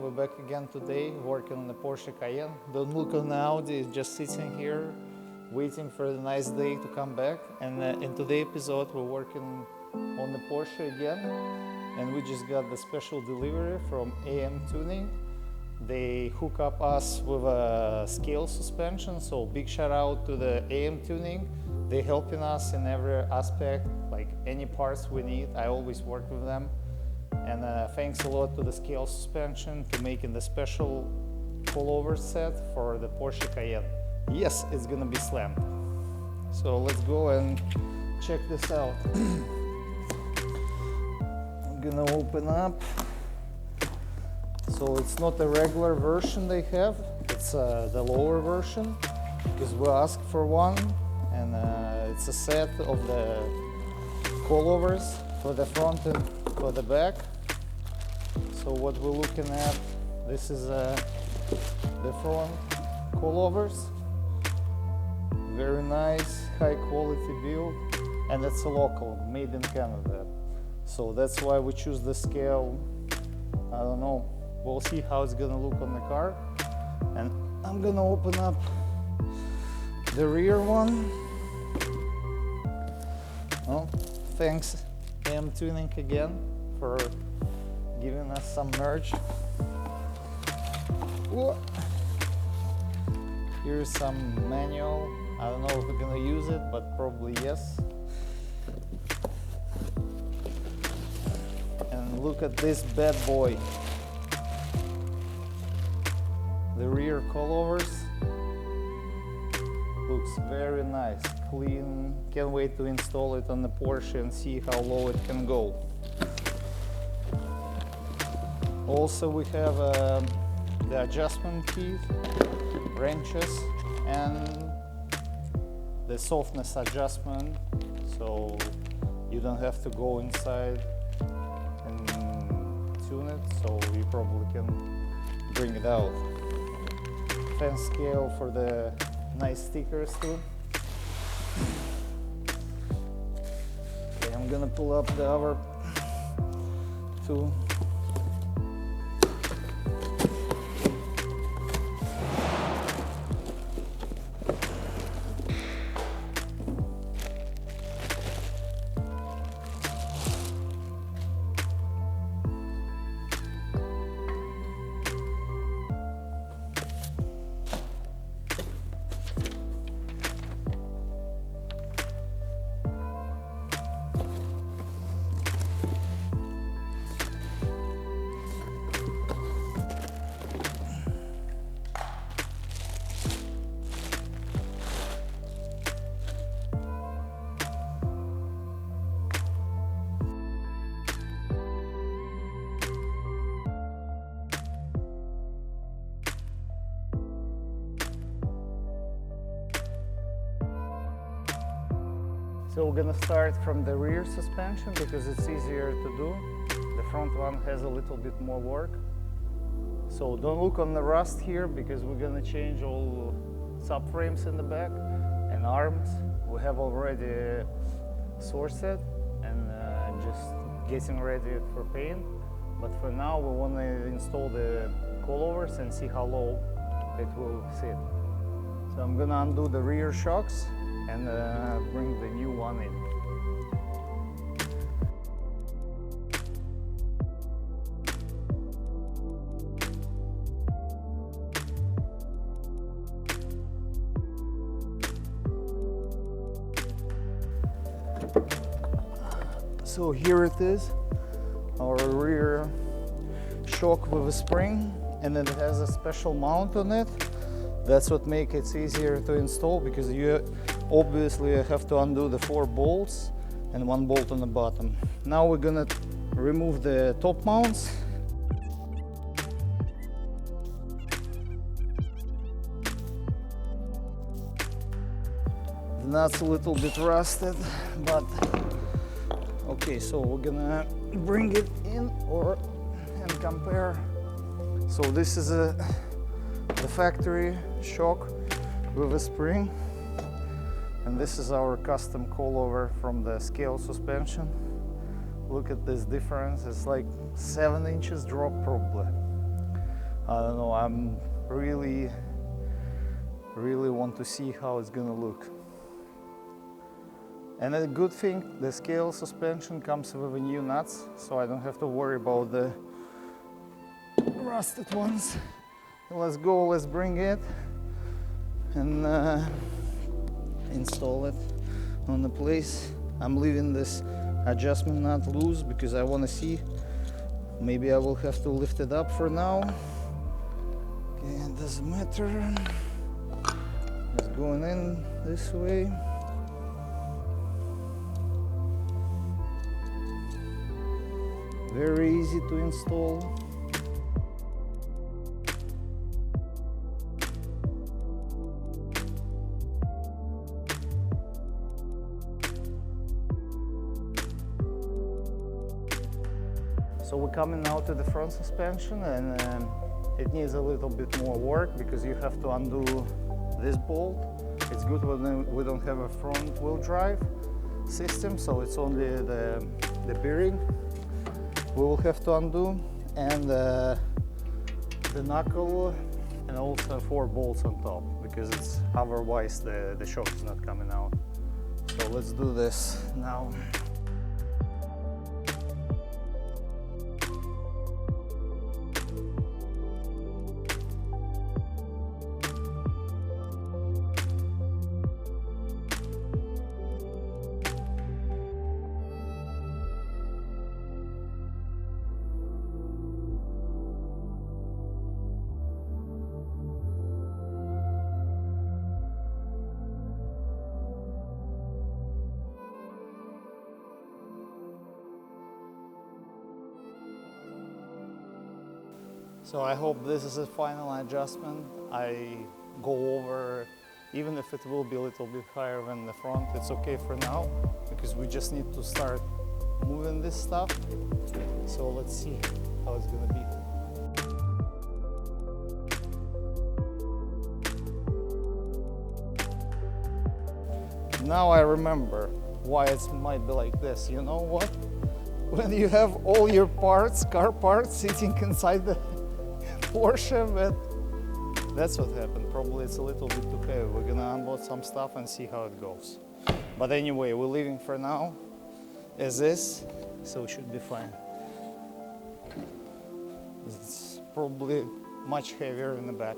we're back again today working on the Porsche Cayenne. Don't look on the Audi, it's just sitting here waiting for the nice day to come back. And in today's episode we're working on the Porsche again, and we just got the special delivery from AM Tuning. They hook up us with a scale suspension, so big shout out to the AM Tuning. They're helping us in every aspect, like any parts we need. I always work with them. And thanks a lot to the scale suspension for making the special coilover set for the Porsche Cayenne. Yes, it's gonna be slammed. So let's go and check this out. I'm gonna open up. So it's not the regular version they have, it's the lower version, because we asked for one, and it's a set of the coilovers for the front and for the back. So what we're looking at, this is the front coilovers. Very nice, high quality build, and it's a local, made in Canada. So that's why we choose the scale. I don't know, we'll see how it's gonna look on the car. And I'm gonna open up the rear one. Oh, thanks AM Tuning again for giving us some merch. Whoa. Here's some manual. I don't know if we're gonna use it, but probably yes. And look at this bad boy. The rear coilovers looks very nice, clean. Can't wait to install it on the Porsche and see how low it can go. Also we have the adjustment keys, wrenches, and the softness adjustment, so you don't have to go inside and tune it, so you probably can bring it out. Fan scale for the nice stickers too. Okay, I'm gonna pull up the other two. So we're gonna start from the rear suspension because it's easier to do. The front one has a little bit more work. So don't look on the rust here because we're gonna change all subframes in the back and arms. We have already sourced it and just getting ready for paint. But for now we wanna install the coilovers and see how low it will sit. So I'm gonna undo the rear shocks and bring the new one in. So here it is, our rear shock with a spring, and then it has a special mount on it. That's what makes it easier to install, because you obviously have to undo the 4 bolts and 1 bolt on the bottom. Now we're gonna remove the top mounts. The nut's a little bit rusted, but okay, so we're gonna bring it in and compare. So this is the factory shock with a spring, and this is our custom coilover from the scale suspension. Look at this difference, it's like 7 inches drop probably. I don't know, I'm really want to see how it's gonna look. And a good thing, the scale suspension comes with the new nuts, so I don't have to worry about the rusted ones. Let's go, let's bring it and install it on the place. I'm leaving this adjustment nut loose because I want to see. Maybe I will have to lift it up for now. Okay, it doesn't matter. It's going in this way. Very easy to install. So we're coming now to the front suspension, and it needs a little bit more work because you have to undo this bolt. It's good when we don't have a front wheel drive system, so it's only the bearing we will have to undo, and the knuckle, and also 4 bolts on top, because it's otherwise the shock is not coming out. So let's do this now. So I hope this is a final adjustment. I go over, even if it will be a little bit higher than the front, it's okay for now, because we just need to start moving this stuff. So let's see how it's gonna be. Now I remember why it might be like this. You know what? When you have all your parts, car parts, sitting inside the Porsche, that's what happened. Probably it's a little bit too heavy. We're gonna unload some stuff and see how it goes. But anyway, we're leaving for now as is, so it should be fine. It's probably much heavier in the back.